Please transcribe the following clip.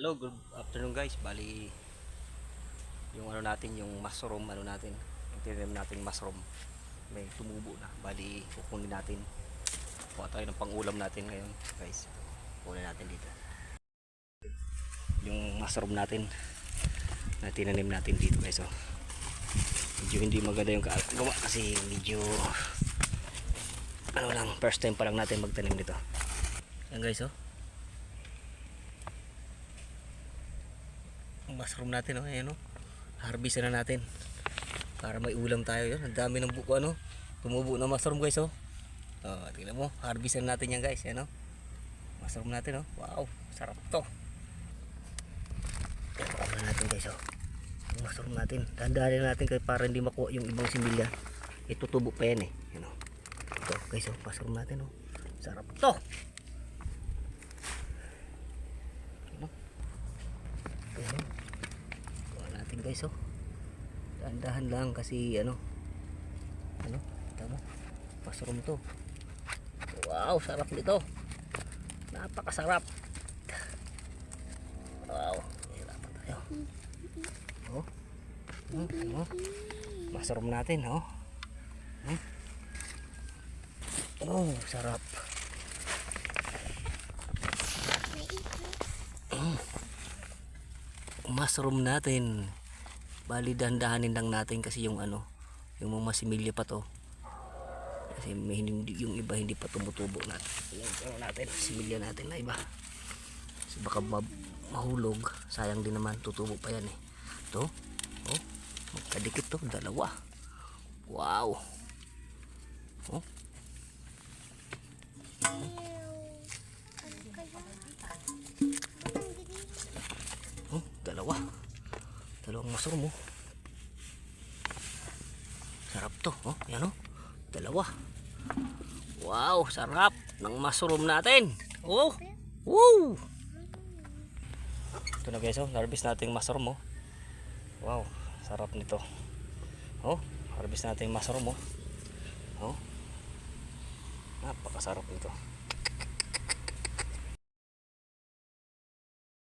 Hello, good afternoon guys. Bali yung ano natin, yung mushroom ano natin. Yung tinanim natin mushroom. May tumubo na. Bali kukunin natin. Kuha tayo ng pang-ulam natin ngayon, guys. Kunin natin dito. Yung mushroom natin na tinanim natin dito, guys. Oh. Medyo hindi maganda yung gawa kasi medyo ano lang, first time pa lang natin magtanim dito. Yan guys, oh. Mushroom natin, oh, ayan, oh. Harvest na natin para may ulam tayo. Yun, ang dami ng buko, ano, tumubo na mushroom, guys, oh. Tingnan mo, harvest na natin yan, guys, ayan, oh. Mushroom natin, oh. Wow, sarap to. Tingnan natin, guys, oh. Yung mushroom natin, dahan-dahanin natin kaya para hindi makuha yung ibang similya. Itutubo pa yan, eh, ayan, oh. Ito, guys, oh, mushroom natin, oh. Sarap to. Ayan, oh. Ayan, oh. Kuha natin, guys, oh. Dahan-dahan lang kasi ano, ito mo, mushroom to. Wow, sarap nito, napakasarap. Wow, hirapan tayo. Oh, oh, mushroom natin, oh. Oh, sarap. Mushroom natin. Bali dahan-dahanin lang natin kasi yung ano, yung mga similya pa to. Kasi may hindi, yung iba hindi pa tumutubo natin. Yung ano natin, similya natin na iba. Kasi baka mahulog, sayang din naman, tutubo pa yan, eh. To, oh, magkadikit to, dalawa. Wow. Oh. Oh, dalawang mushroom, oh. Sarap to, oh, yan, oh, dalawa. Wow, sarap ng mushroom natin. Oh, woo. Ito na, guys, oh, harvest natin mushroom, oh. Wow, sarap nito. Oh, harvest natin mushroom, oh. Oh, napakasarap nito.